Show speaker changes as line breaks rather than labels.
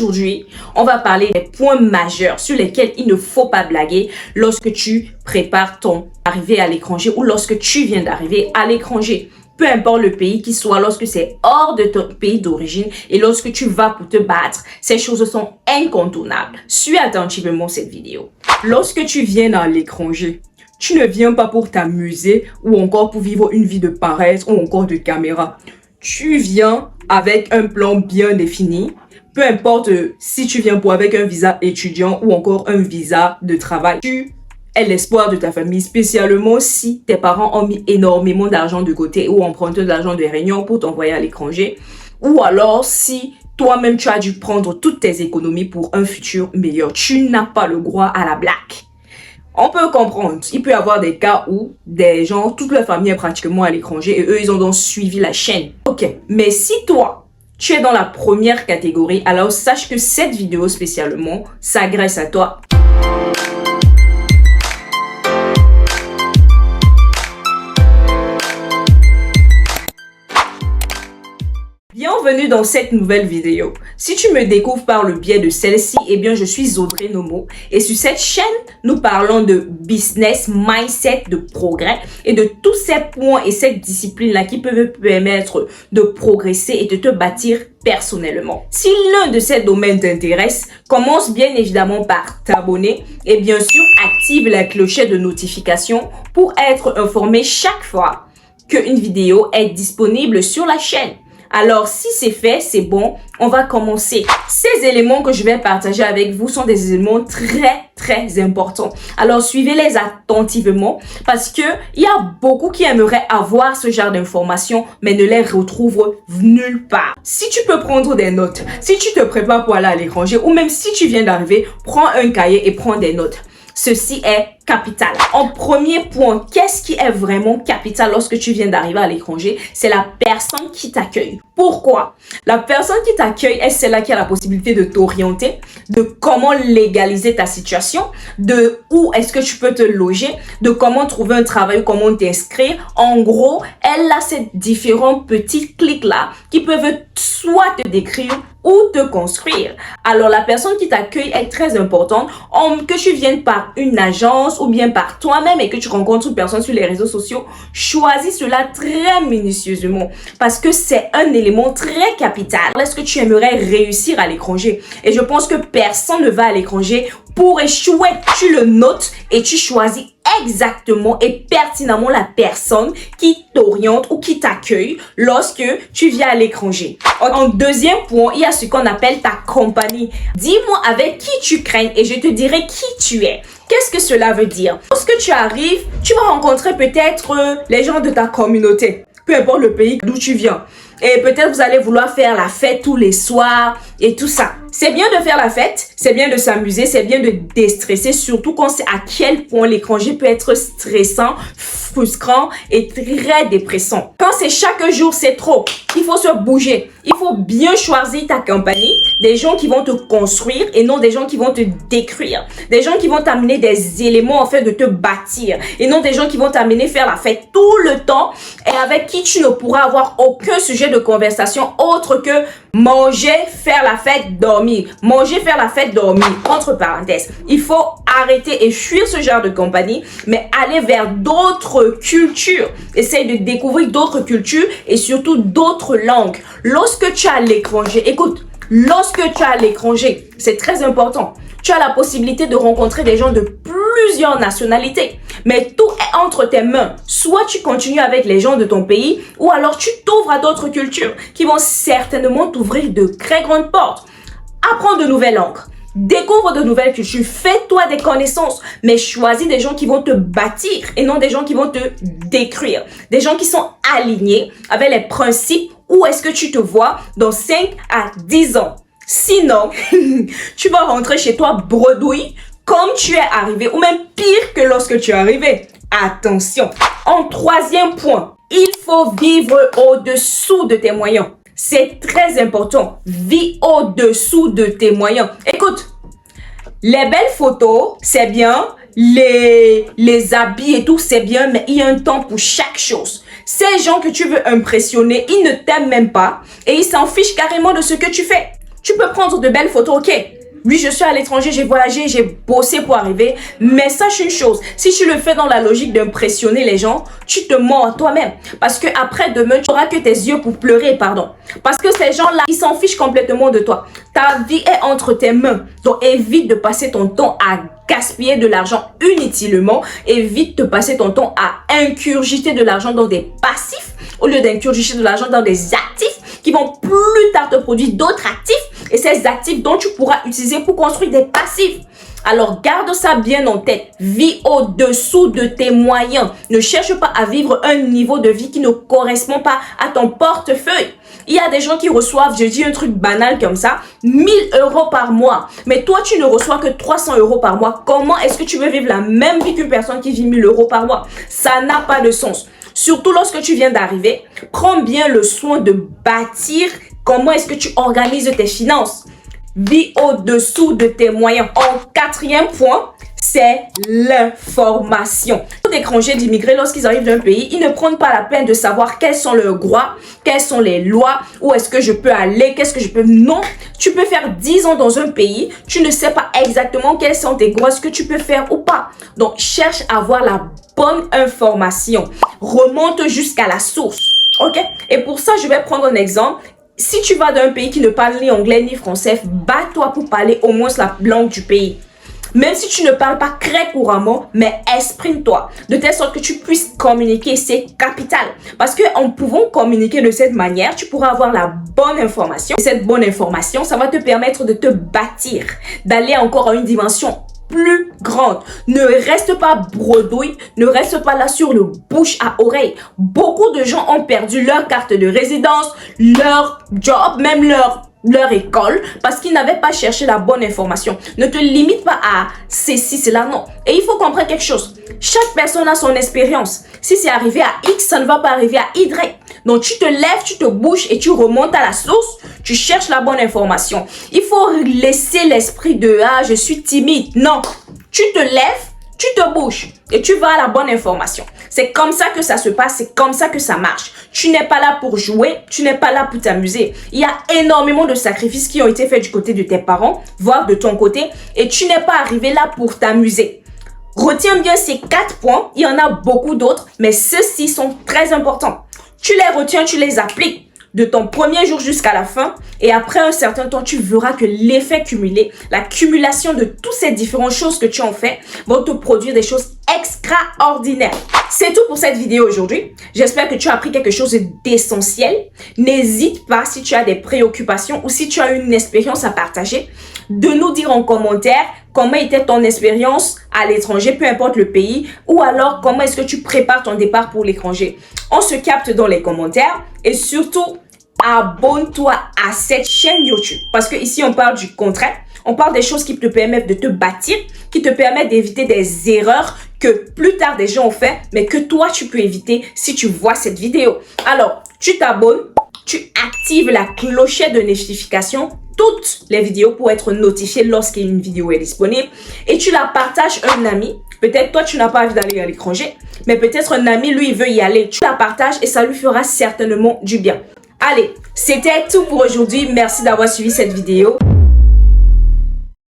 aujourd'hui, on va parler des points majeurs sur lesquels il ne faut pas blaguer lorsque tu prépares ton arrivée à l'étranger ou lorsque tu viens d'arriver à l'étranger. Peu importe le pays qui soit, lorsque c'est hors de ton pays d'origine et lorsque tu vas pour te battre, ces choses sont incontournables. Suis attentivement cette vidéo. Lorsque tu viens à l'étranger, tu ne viens pas pour t'amuser ou encore pour vivre une vie de paresse ou encore de caméra. Tu viens avec un plan bien défini. Peu importe si tu viens avec un visa étudiant ou encore un visa de travail. Tu est l'espoir de ta famille, spécialement si tes parents ont mis énormément d'argent de côté ou emprunté de l'argent de réunion pour t'envoyer à l'étranger. Ou alors si toi-même tu as dû prendre toutes tes économies pour un futur meilleur. Tu n'as pas le droit à la blague. On peut comprendre. Il peut y avoir des cas où des gens, toute leur famille est pratiquement à l'étranger et eux, ils ont donc suivi la chaîne. Ok, mais si toi, tu es dans la première catégorie, alors sache que cette vidéo spécialement s'adresse à toi. Bienvenue dans cette nouvelle vidéo. Si tu me découvres par le biais de celle-ci, eh bien je suis Audrey Nomo et sur cette chaîne, nous parlons de business, mindset, de progrès et de tous ces points et cette discipline-là qui peuvent permettre de progresser et de te bâtir personnellement. Si l'un de ces domaines t'intéresse, commence bien évidemment par t'abonner et bien sûr active la clochette de notification pour être informé chaque fois qu'une vidéo est disponible sur la chaîne. Alors, si c'est fait, c'est bon, on va commencer. Ces éléments que je vais partager avec vous sont des éléments très importants. Alors, suivez-les attentivement parce que il y a beaucoup qui aimeraient avoir ce genre d'informations, mais ne les retrouvent nulle part. Si tu peux prendre des notes, si tu te prépares pour aller à l'étranger ou même si tu viens d'arriver, prends un cahier et prends des notes. Ceci est capital. En premier point, qu'est-ce qui est vraiment capital lorsque tu viens d'arriver à l'étranger? C'est la personne qui t'accueille. Pourquoi? La personne qui t'accueille est celle-là qui a la possibilité de t'orienter, de comment légaliser ta situation, de où est-ce que tu peux te loger, de comment trouver un travail ou comment t'inscrire. En gros, elle a ces différents petits clics-là qui peuvent soit te décrire ou te construire. Alors, la personne qui t'accueille est très importante. Que tu viennes par une agence ou bien par toi-même et que tu rencontres une personne sur les réseaux sociaux, choisis cela très minutieusement parce que c'est un élément très capital. Est-ce que tu aimerais réussir à l'étranger? Et je pense que personne ne va à l'étranger pour échouer. Tu le notes et tu choisis exactement et pertinemment la personne qui t'oriente ou qui t'accueille lorsque tu viens à l'étranger. En deuxième point, il y a ce qu'on appelle ta compagnie. Dis-moi avec qui tu crains et je te dirai qui tu es. Qu'est-ce que cela veut dire? Lorsque tu arrives, tu vas rencontrer peut-être les gens de ta communauté, peu importe le pays d'où tu viens. Et peut-être vous allez vouloir faire la fête tous les soirs et tout ça. C'est bien de faire la fête, c'est bien de s'amuser, c'est bien de déstresser, surtout quand c'est à quel point l'étranger peut être stressant, frustrant et très dépressant. Quand c'est chaque jour, c'est trop. Il faut se bouger. Il faut bien choisir ta compagnie, des gens qui vont te construire et non des gens qui vont te détruire. Des gens qui vont t'amener des éléments en fait de te bâtir et non des gens qui vont t'amener faire la fête tout le temps et avec qui tu ne pourras avoir aucun sujet de conversation autre que manger, faire la fête, dormir. Manger, faire la fête, dormir. Entre parenthèses, il faut arrêter et fuir ce genre de compagnie, mais aller vers d'autres cultures. Essaye de découvrir d'autres cultures et surtout d'autres langues. Lorsque tu es à l'étranger, écoute, lorsque tu es à l'étranger, c'est très important. Tu as la possibilité de rencontrer des gens de plusieurs nationalités. Mais tout est entre tes mains. Soit tu continues avec les gens de ton pays ou alors tu t'ouvres à d'autres cultures qui vont certainement t'ouvrir de très grandes portes. Apprends de nouvelles langues. Découvre de nouvelles cultures. Fais-toi des connaissances. Mais choisis des gens qui vont te bâtir et non des gens qui vont te détruire. Des gens qui sont alignés avec les principes. Où est-ce que tu te vois dans 5 à 10 ans? Sinon, tu vas rentrer chez toi bredouille comme tu es arrivé ou même pire que lorsque tu es arrivé. Attention. En troisième point, il faut vivre au-dessous de tes moyens. C'est très important. Vis au-dessous de tes moyens. Écoute, les belles photos, c'est bien. Les habits et tout, c'est bien, mais il y a un temps pour chaque chose. Ces gens que tu veux impressionner, ils ne t'aiment même pas et ils s'en fichent carrément de ce que tu fais. Tu peux prendre de belles photos, ok. Oui, je suis à l'étranger, j'ai voyagé, j'ai bossé pour arriver. Mais sache une chose, si tu le fais dans la logique d'impressionner les gens, tu te mens à toi-même. Parce que après demain, tu n'auras que tes yeux pour pleurer, pardon. Parce que ces gens-là, ils s'en fichent complètement de toi. Ta vie est entre tes mains. Donc évite de passer ton temps à gaspiller de l'argent inutilement. Évite de passer ton temps à incurgiter de l'argent dans des passifs au lieu d'incurgiter de l'argent dans des actifs qui vont plus tard te produire d'autres actifs. Et ces actifs dont tu pourras utiliser pour construire des passifs. Alors, garde ça bien en tête. Vis au-dessous de tes moyens. Ne cherche pas à vivre un niveau de vie qui ne correspond pas à ton portefeuille. Il y a des gens qui reçoivent, je dis un truc banal comme ça, 1000 € par mois. Mais toi, tu ne reçois que 300 € par mois. Comment est-ce que tu veux vivre la même vie qu'une personne qui vit 1000 € par mois? Ça n'a pas de sens. Surtout lorsque tu viens d'arriver, prends bien le soin de bâtir comment est-ce que tu organises tes finances. Vis au-dessous de tes moyens. En quatrième point, c'est l'information. Les étrangers d'immigrés, lorsqu'ils arrivent d'un pays, ils ne prennent pas la peine de savoir quels sont leurs droits, quelles sont les lois, où est-ce que je peux aller, qu'est-ce que je peux... Non, tu peux faire 10 ans dans un pays, tu ne sais pas exactement quels sont tes droits, ce que tu peux faire ou pas. Donc, cherche à avoir la bonne information. Remonte jusqu'à la source. Ok? Et pour ça, je vais prendre un exemple. Si tu vas d'un pays qui ne parle ni anglais ni français, bats-toi pour parler au moins la langue du pays. Même si tu ne parles pas très couramment, mais exprime-toi de telle sorte que tu puisses communiquer. C'est capital. Parce qu'en pouvant communiquer de cette manière, tu pourras avoir la bonne information. Et cette bonne information, ça va te permettre de te bâtir, d'aller encore à une dimension plus grande. Ne reste pas bredouille, ne reste pas là sur le bouche à oreille. Beaucoup de gens ont perdu leur carte de résidence, leur job, même leur école parce qu'ils n'avaient pas cherché la bonne information. Ne te limite pas à ceci, cela, non. Et il faut comprendre quelque chose. Chaque personne a son expérience. Si c'est arrivé à X, ça ne va pas arriver à Y. Donc, tu te lèves, tu te bouges et tu remontes à la source. Tu cherches la bonne information. Il faut laisser l'esprit de « Ah, je suis timide ». Non, tu te lèves, tu te bouges et tu vas à la bonne information. C'est comme ça que ça se passe, c'est comme ça que ça marche. Tu n'es pas là pour jouer, tu n'es pas là pour t'amuser. Il y a énormément de sacrifices qui ont été faits du côté de tes parents, voire de ton côté, et tu n'es pas arrivé là pour t'amuser. Retiens bien ces 4 points, il y en a beaucoup d'autres, mais ceux-ci sont très importants. Tu les retiens, tu les appliques de ton premier jour jusqu'à la fin et après un certain temps, tu verras que l'effet cumulé, la cumulation de toutes ces différentes choses que tu en fais vont te produire des choses extraordinaires. C'est tout pour cette vidéo aujourd'hui. J'espère que tu as appris quelque chose d'essentiel. N'hésite pas si tu as des préoccupations ou si tu as une expérience à partager, de nous dire en commentaire comment était ton expérience à l'étranger, peu importe le pays, ou alors comment est-ce que tu prépares ton départ pour l'étranger. On se capte dans les commentaires et surtout, abonne-toi à cette chaîne YouTube parce que ici on parle du contraire. On parle des choses qui te permettent de te bâtir, qui te permettent d'éviter des erreurs que plus tard des gens ont fait, mais que toi tu peux éviter si tu vois cette vidéo. Alors, tu t'abonnes, tu actives la clochette de notification, toutes les vidéos pour être notifié lorsqu'une vidéo est disponible et tu la partages à un ami. Peut-être toi tu n'as pas envie d'aller à l'étranger, mais peut-être un ami lui il veut y aller. Tu la partages et ça lui fera certainement du bien. Allez, c'était tout pour aujourd'hui. Merci d'avoir suivi cette vidéo.